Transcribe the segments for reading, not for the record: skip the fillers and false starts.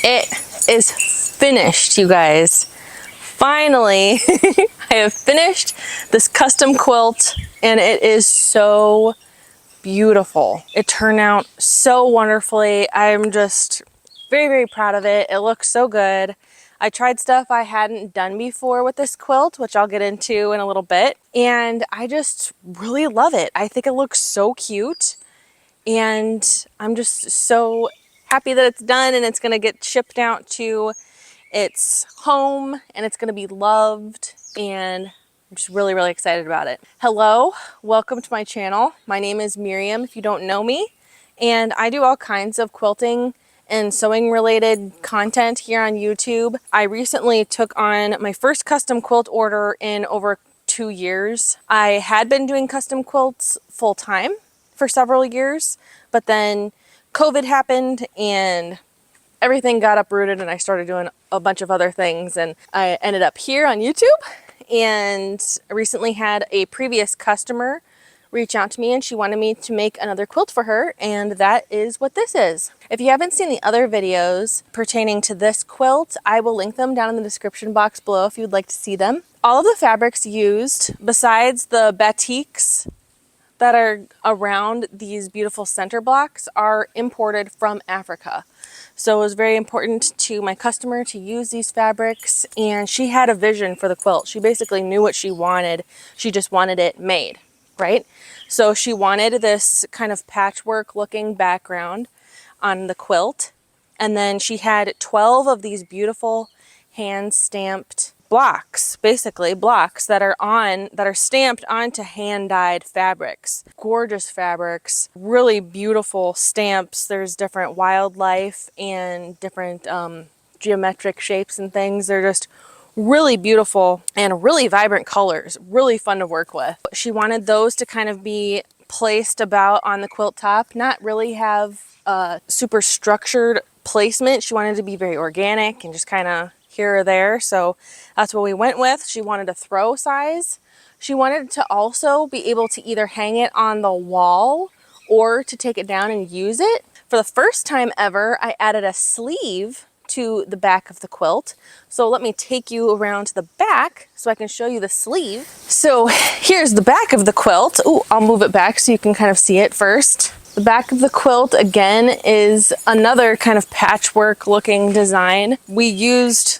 It is finished, you guys. Finally, I have finished this custom quilt and it is so beautiful. It turned out so wonderfully. I'm just very, very proud of it. It looks so good. I tried stuff I hadn't done before with this quilt, which I'll get into in a little bit. And I just really love it. I think it looks so cute. And I'm just so happy that it's done and it's gonna get shipped out to its home and it's gonna be loved, and I'm just really, really excited about it. Hello, welcome to my channel. My name is Miriam, if you don't know me, and I do all kinds of quilting and sewing related content here on YouTube. I recently took on my first custom quilt order in over 2 years. I had been doing custom quilts full time for several years, but then COVID happened and everything got uprooted and I started doing a bunch of other things, and I ended up here on YouTube. And I recently had a previous customer reach out to me and she wanted me to make another quilt for her, and that is what this is. If you haven't seen the other videos pertaining to this quilt, I will link them down in the description box below if you would like to see them. All of the fabrics used, besides the batiks that are around these beautiful center blocks, are imported from Africa. So it was very important to my customer to use these fabrics, and she had a vision for the quilt. She basically knew what she wanted. She just wanted it made, right? So she wanted this kind of patchwork looking background on the quilt. And then she had 12 of these beautiful hand stamped blocks, basically blocks that are stamped onto hand-dyed fabrics. Gorgeous fabrics, really beautiful stamps. There's different wildlife and different geometric shapes and things. They're just really beautiful and really vibrant colors, really fun to work with. She wanted those to kind of be placed about on the quilt top, not really have a super structured placement. She wanted it to be very organic and just kind of here or there, so that's what we went with. She wanted a throw size. She wanted to also be able to either hang it on the wall or to take it down and use it. For the first time ever, I added a sleeve to the back of the quilt. So let me take you around to the back so I can show you the sleeve. So here's the back of the quilt. Ooh, I'll move it back so you can kind of see it first. The back of the quilt, again, is another kind of patchwork looking design. We used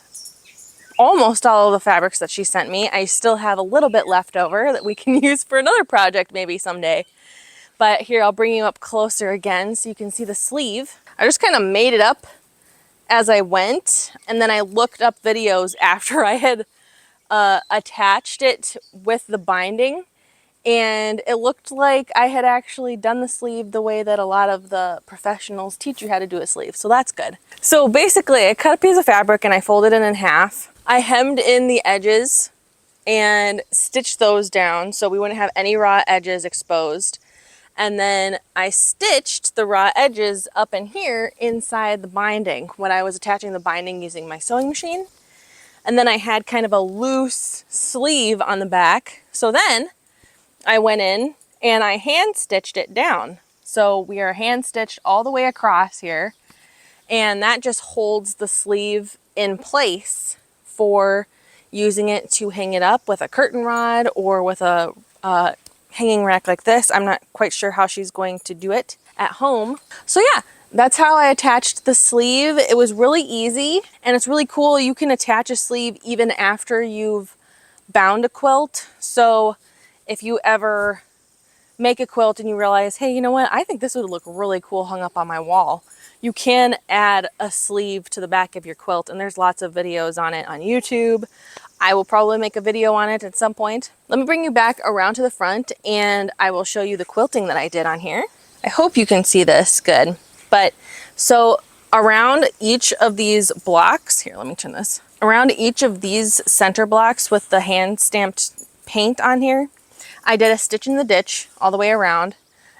almost all of the fabrics that she sent me. I still have a little bit left over that we can use for another project maybe someday. But here, I'll bring you up closer again so you can see the sleeve. I just kind of made it up as I went, and then I looked up videos after I had attached it with the binding, and it looked like I had actually done the sleeve the way that a lot of the professionals teach you how to do a sleeve, so that's good. So basically, I cut a piece of fabric and I folded it in half. I hemmed in the edges and stitched those down so we wouldn't have any raw edges exposed. And then I stitched the raw edges up in here inside the binding when I was attaching the binding using my sewing machine. And then I had kind of a loose sleeve on the back. So then I went in and I hand stitched it down. So we are hand stitched all the way across here. And that just holds the sleeve in place for using it to hang it up with a curtain rod or with a hanging rack like this. I'm not quite sure how she's going to do it at home. So yeah, that's how I attached the sleeve. It was really easy and it's really cool. You can attach a sleeve even after you've bound a quilt. So if you ever make a quilt and you realize, hey, you know what? I think this would look really cool hung up on my wall. You can add a sleeve to the back of your quilt, and there's lots of videos on it on YouTube. I will probably make a video on it at some point. Let me bring you back around to the front and I will show you the quilting that I did on here. I hope you can see this good. But so around each of these blocks, here, let me turn this. Around each of these center blocks with the hand stamped paint on here, I did a stitch in the ditch all the way around.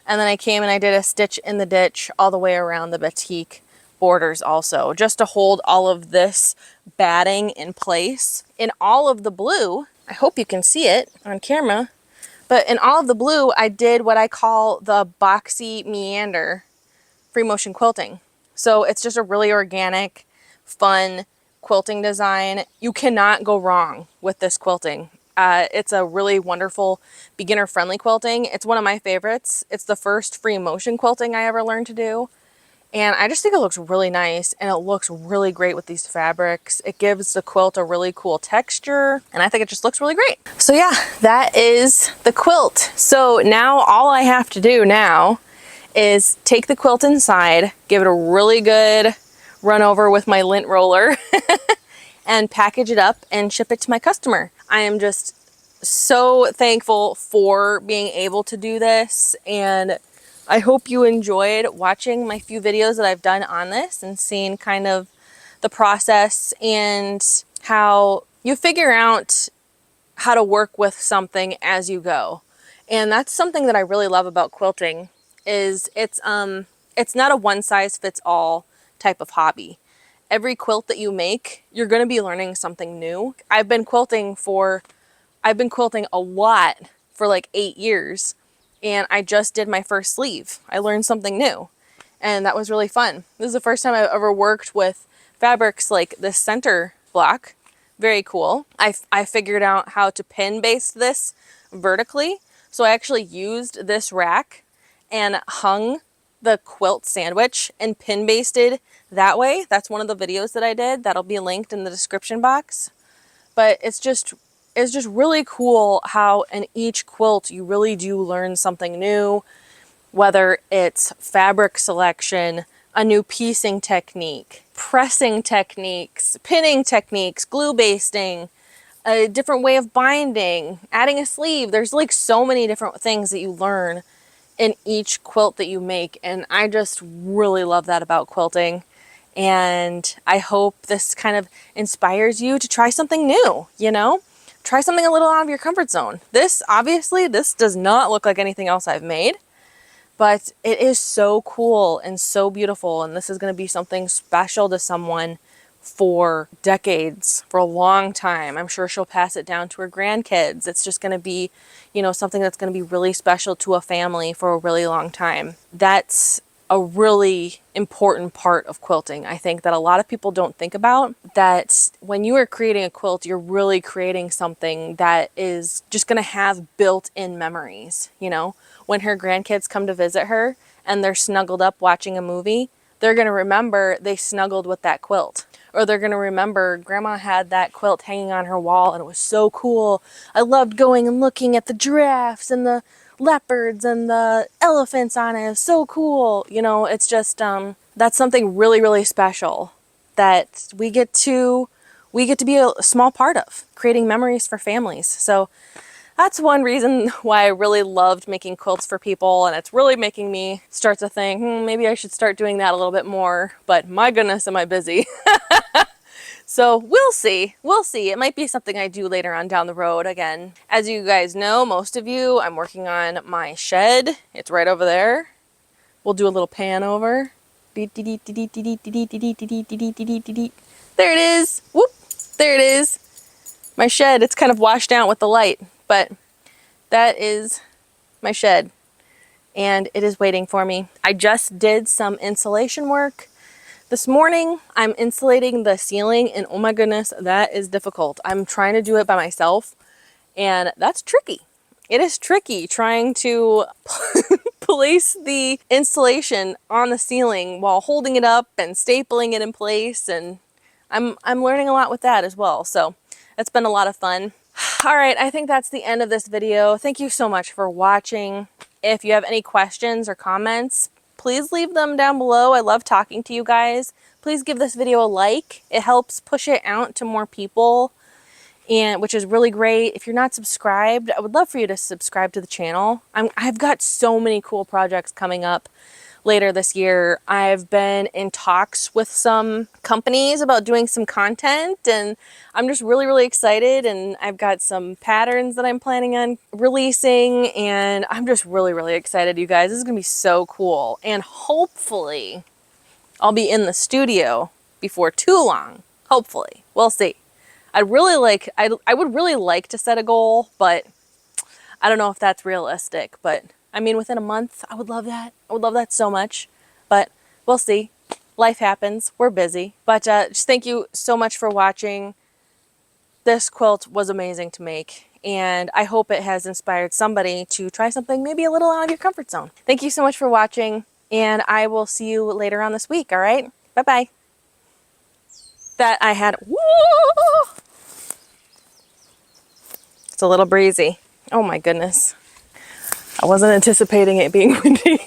And then I came and I did a stitch in the ditch all the way around the batik borders also, just to hold all of this batting in place. In all of the blue, I hope you can see it on camera, but in all of the blue, I did what I call the boxy meander free motion quilting. So it's just a really organic fun quilting design. You cannot go wrong with this quilting. It's a really wonderful beginner-friendly quilting. It's one of my favorites. It's the first free motion quilting I ever learned to do. And I just think it looks really nice, and it looks really great with these fabrics. It gives the quilt a really cool texture, and I think it just looks really great. So yeah, that is the quilt. So now all I have to do now is take the quilt inside, give it a really good run over with my lint roller, and package it up and ship it to my customer. I am just so thankful for being able to do this, and I hope you enjoyed watching my few videos that I've done on this and seeing kind of the process and how you figure out how to work with something as you go. And that's something that I really love about quilting is it's not a one size fits all type of hobby. Every quilt that you make, you're going to be learning something new. I've been quilting a lot for like 8 years, and I just did my first sleeve. I learned something new, and that was really fun. This is the first time I've ever worked with fabrics like this center block. Very cool. I figured out how to pin baste this vertically. So I actually used this rack and hung the quilt sandwich and pin basted that way. That's one of the videos that I did. That'll be linked in the description box. But it's just really cool how in each quilt you really do learn something new, whether it's fabric selection, a new piecing technique, pressing techniques, pinning techniques, glue basting, a different way of binding, adding a sleeve. There's like so many different things that you learn in each quilt that you make, and I just really love that about quilting. And I hope this kind of inspires you to try something new, you know? Try something a little out of your comfort zone. This, obviously, this does not look like anything else I've made, but it is so cool and so beautiful, and this is going to be something special to someone for decades, for a long time. I'm sure she'll pass it down to her grandkids. It's just going to be, you know, something that's going to be really special to a family for a really long time. That's a really important part of quilting. I think that a lot of people don't think about that when you are creating a quilt, you're really creating something that is just going to have built-in memories. You know, when her grandkids come to visit her and they're snuggled up watching a movie, they're going to remember they snuggled with that quilt. Or they're going to remember Grandma had that quilt hanging on her wall and it was so cool. I loved going and looking at the giraffes and the leopards and the elephants on it. It was so cool. You know, it's just, that's something really, really special that we get to be a small part of, creating memories for families. So that's one reason why I really loved making quilts for people, and it's really making me start to think, maybe I should start doing that a little bit more, but my goodness, am I busy. So we'll see. We'll see. It might be something I do later on down the road again. As you guys know, most of you, I'm working on my shed. It's right over there. We'll do a little pan over. There it is. Whoop. There it is. My shed. It's kind of washed out with the light, but that is my shed, and it is waiting for me. I just did some insulation work this morning. I'm insulating the ceiling, and oh my goodness, that is difficult. I'm trying to do it by myself, and that's tricky. It is tricky trying to place the insulation on the ceiling while holding it up and stapling it in place, and I'm learning a lot with that as well. So it's been a lot of fun. All right, I think that's the end of this video. Thank you so much for watching. If you have any questions or comments, please leave them down below. I love talking to you guys. Please give this video a like. It helps push it out to more people, and which is really great. If you're not subscribed, I would love for you to subscribe to the channel. I've got so many cool projects coming up later this year. I've been in talks with some companies about doing some content, and I'm just really, really excited, and I've got some patterns that I'm planning on releasing, and I'm just really, really excited, you guys. This is gonna be so cool, and hopefully I'll be in the studio before too long. Hopefully. We'll see. I would really like to set a goal, but I don't know if that's realistic. But I mean, within a month, I would love that. I would love that so much, but we'll see. life happens, we're busy. But just thank you so much for watching. This quilt was amazing to make, and I hope it has inspired somebody to try something maybe a little out of your comfort zone. Thank you so much for watching, and I will see you later on this week, all right? Bye-bye. That I had, woo! It's a little breezy. Oh my goodness. I wasn't anticipating it being windy.